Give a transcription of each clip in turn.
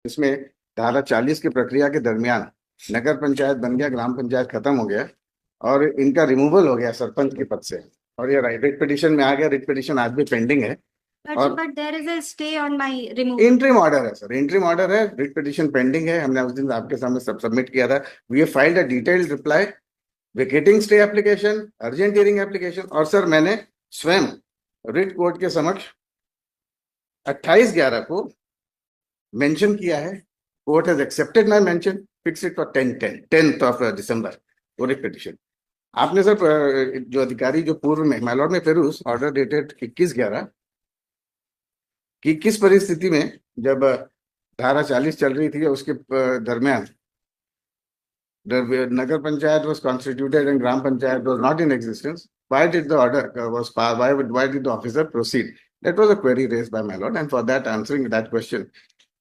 इसमें धारा 40 की प्रक्रिया के दरमियान नगर पंचायत बन गया, ग्राम पंचायत खत्म हो गया और इनका रिमूवल हो गया सरपंच के पद से, और ये रिट पिटिशन में आ गया। रिट पिटिशन आज भी पेंडिंग है और but there is a stay on my removal. Interim order है सर, इंट्रीम ऑर्डर है। रिट पिटिशन पेंडिंग है, हमने उस दिन आपके सामने सब सबमिट किया था। We have filed a detailed reply, vacating stay application, urgent hearing application, और सर मैंने स्वयं रिट कोर्ट के समक्ष 28/11 को मेंशन किया है। Court has accepted my mention, fix it for 10th of December वो रिट पिटिशन। आपने सर जो अधिकारी जो पूर्व में माय लॉर्ड में फिरोज ऑर्डर डेटेड 21/11 कि किस परिस्थिति में जब धारा 40 चल रही थी उसके दरमियान नगर panchayat was constituted and gram panchayat was not in existence, why did the order was passed, why did the officer proceed? That was a query raised by my lord, and for that, answering that question,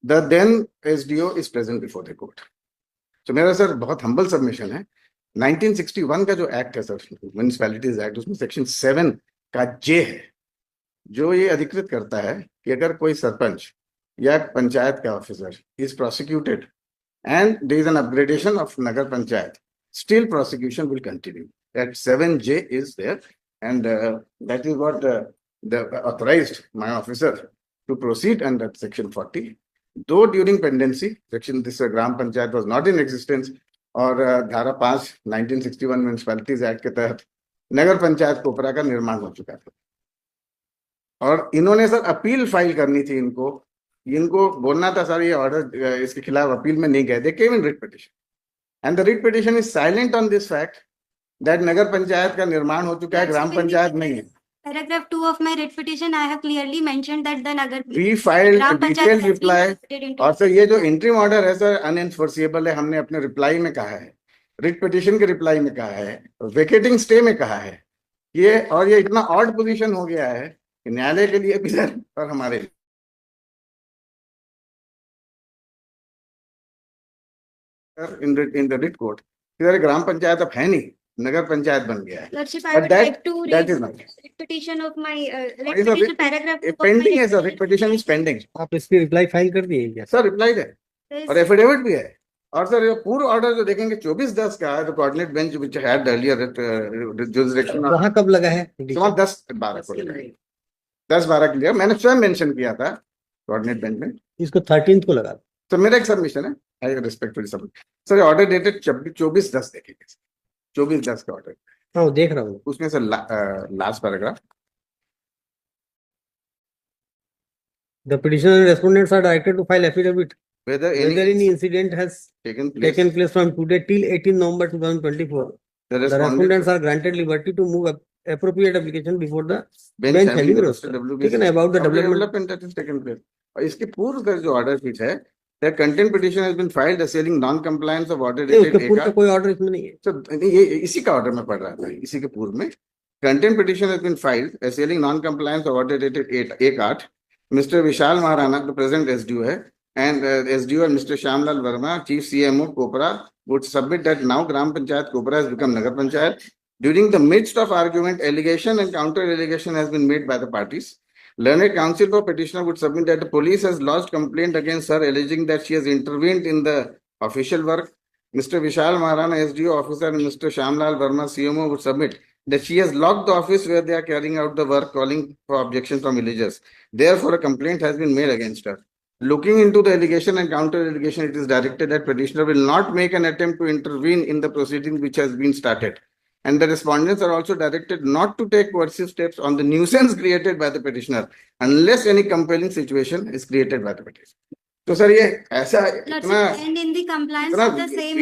the then SDO is present before the court. So मेरा sir बहुत humble submission है। 1961 का जो act है sir, municipalities act, उसमें section 7 का जे है जो ये अधिकृत करता है कि अगर कोई सरपंच या पंचायत का officer is prosecuted and there is an upgradation of Nagar Panchayat, still prosecution will continue. That 7J is there, and that is what the authorized my officer to proceed under section 40. Though during pendency, section this Gram Panchayat was not in existence, और धारा 5 1961 municipalities act के तहत नगर पंचायत कोपरा का निर्माण हो चुका था, और इन्होंने सर अपील फाइल करनी थी। इनको बोलना था सर ये ऑर्डर इसके खिलाफ अपील में नहीं गए। They came in writ petition and the writ petition is silent on this fact that nagar panchayat का निर्माण हो चुका है, ग्राम पंचायत नहीं है। Paragraph 2 of my writ petition, I have clearly mentioned that the Nagar We filed a Gram Panchayat detailed has been reply, converted into और sir ये जो इंट्रीम ऑर्डर है सर अनएनफोर्सिएबल है, हमने अपने रिप्लाई में कहा है, रिट पिटिशन के रिप्लाई में कहा है, वेकेटिंग स्टे में कहा है ये, और ये इतना ऑड पोजीशन हो गया है कि न्यायालय के लिए भी सर और हमारे लिए in the writ court इधर ग्राम पंचायत अब है नहीं, नगर पंचायत बन गया है। Lordship, I would like to read writ petition of my writ petition paragraph of my pending है sir, writ petition is pending. आप इसकी रिप्लाई फाइल कर दिए क्या? सर रिप्लाई है और एफिडेविट भी है, और सर ये पूर्व ऑर्डर जो देखेंगे 24/10 का है, coordinate bench which had earlier jurisdiction. वहां कब लगा है? 10/12 को लगा, 10/12 के लिए मैंने स्वयं मेंशन किया था कोऑर्डिनेट बेंच में। इसको 13 को लगा। तो मेरा एक सबमिशन है, I respectfully submit sir. Order dated 24/10 देखेंगे, 24/10 का ऑर्डर। हाँ देख रहा हूँ उसमें sir last paragraph, the petitioner and respondents are directed to file affidavit whether whether any incident has taken place from today till 18 November 2024. The respondents are granted liberty to move appropriate application before the bench having roster. ठीक है ना, about the development that has taken place। और इसके पूर्व का जो order sheet है, that content petition has been filed assailing non-compliance of order dated उसके पूर्व का कोई ऑर्डर इसमें नहीं है। तो ये इसी का ऑर्डर में पढ़ रहा था, इसी के पूर्व में content petition has been filed assailing non-compliance of order dated 8/8। Mr. Vishal Maharana, the present SDO है, and SDO and Mr. Shyamlal Verma, Chief CMO Kopra, would submit that now Gram Panchayat Kopra has become Nagar Panchayat. During the midst of argument, allegation and counter allegation has been made by the parties. Learned counsel for petitioner would submit that the police has lodged complaint against her, alleging that she has intervened in the official work. Mr. Vishal Maharana, SDO officer, and Mr. Shyamlal Verma, CMO, would submit that she has locked the office where they are carrying out the work, calling for objection from villagers. Therefore, a complaint has been made against her. Looking into the allegation and counter allegation, it is directed that petitioner will not make an attempt to intervene in the proceeding which has been started. And the respondents are also directed not to take coercive steps on the nuisance created by the petitioner unless any compelling situation is created by the petitioner. तो sir ये ऐसा इतना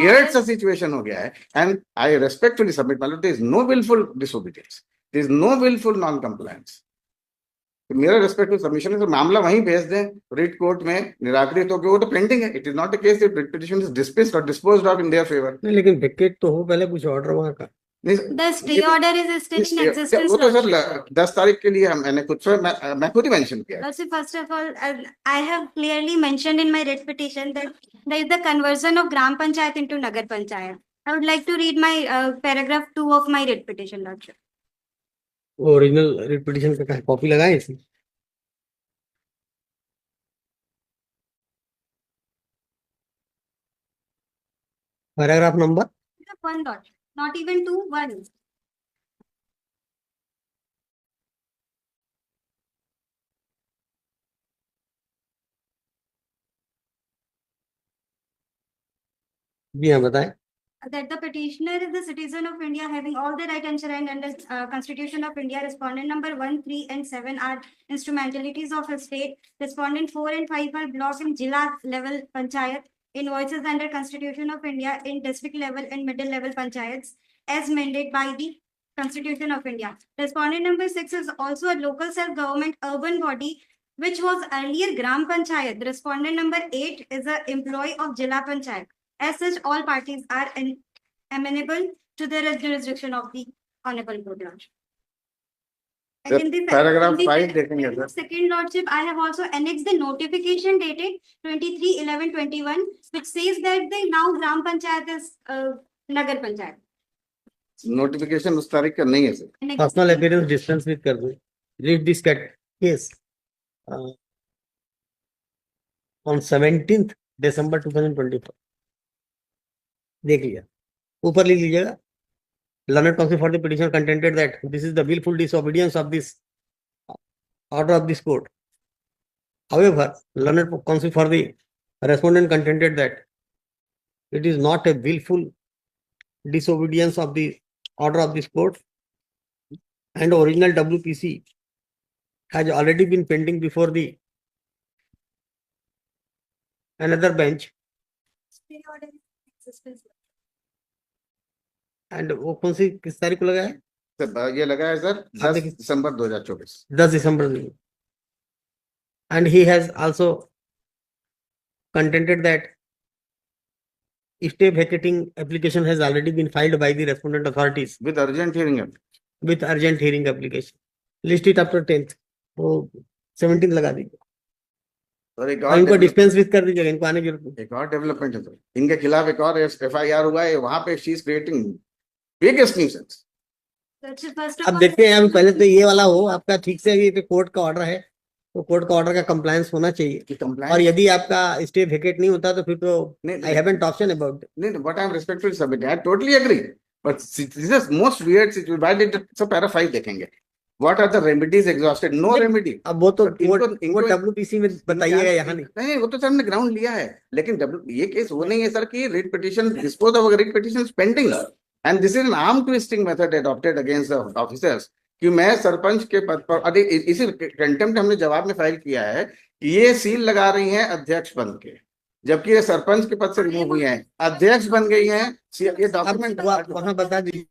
weird सा situation हो गया है, and I respectfully submit, मतलब there is no willful disobedience, there is no willful non-compliance। मेरा रेस्पेक्टफुल सबमिशन है, तो मामला वहीं भेज दें रिट कोर्ट में, निराकृत हो गया, वो तो पेंडिंग है। It is not a case that writ petition is dismissed और disposed of in their favour. नहीं, लेकिन वेकेट तो हो पहले कुछ ऑर्डर वहां का। The stay order is still in existence. वो तो सर 10 तारीख के लिए मैंने मैं खुद ही मेंशन किया। So first of all, I have clearly mentioned in my writ petition that there is the conversion of Gram Panchayat into Nagar Panchayat. I would like to read my paragraph 2 of my writ petition, Lordship. Original writ petition का copy लगाए इसमें। Paragraph number 1 dot, not even 2, 1. जी हाँ बताएं। That the petitioner is the citizen of India having all the right enshrined under Constitution of India. Respondent number 1, 3 and 7 are instrumentalities of a state. Respondent 4 and 5 are block and Jilla level panchayat. Invoices under Constitution of India in district level and middle level panchayats as mandated by the Constitution of India. Respondent number 6 is also a local self-government urban body which was earlier Gram Panchayat. Respondent number 8 is an employee of Jilla Panchayat. As such, all parties are amenable to the jurisdiction of the Honorable Court Lordship. And in the Paragraph in the 5 देखेंगे sir. Second Lordship, I have also annexed the notification dated 23/11/21, which says that the now Gram Panchayat is Nagar Panchayat. Notification उस तारीख का नहीं है sir. Annexed- personal appearance distance with कर दो। Read this case on 17th December 2024। देख लिया, ऊपर लिख लीजिएगा। Learned counsel for the petitioner contended that this is the willful disobedience of this order of this court. However, learned counsel for the respondent contended that it is not a willful disobedience of the order of this court, and original WPC has already been pending before the another bench, Stay order in existence. and वो कौन सी किस तारीख को लगा है? Sir ये लगा है सर हाँ, 10 देखिए। दिसंबर 2024. 10 December में। And he has also contended that stay vacating application has already been filed by the respondent authorities With urgent hearing. with urgent hearing application. List it up to 10th, वो 17th लगा दीजिए और एक और और इनको develop- dispense with कर दीजिएगा, इनको आने की जरूरत नहीं। एक और डेवलपमेंट है सर. इनके खिलाफ एक और FIR हुआ है. वहां पे she is creating biggest nuisance. That's the first of अब all- देखते हैं, अभी पहले तो ये वाला हो आपका ठीक से, ये कोर्ट का ऑर्डर है तो कोर्ट का ऑर्डर का कंप्लायंस होना चाहिए, कि और कंप्लायंस यदि आपका स्टे वेकेट नहीं होता तो फिर तो नहीं आई हैवंट ऑप्शन अबाउट। नहीं, what I am respectfully submitting, I totally agree. But this is most weird situation. Why did it? So para 5 देखेंगे. What are the remedies exhausted? No नहीं, remedy. अब वो तो इनको- वो WPC में बताइएगा, यहाँ नहीं। नहीं, वो तो सर ने ग्राउंड लिया है, लेकिन ये केस वो नहीं है सर कि writ petition dispose of writ petition pending, and this is an arm twisting method adopted against the officers कि मैं सरपंच के पद पर, अरे इसी कंटेम्प्ट हमने जवाब में फाइल किया है कि ये सील लगा रही हैं अध्यक्ष पद के, जबकि ये सरपंच के पद से रिमूव हुई हैं, अध्यक्ष बन गई हैं। ये अब डॉक्यूमेंट वहाँ बता दीजिए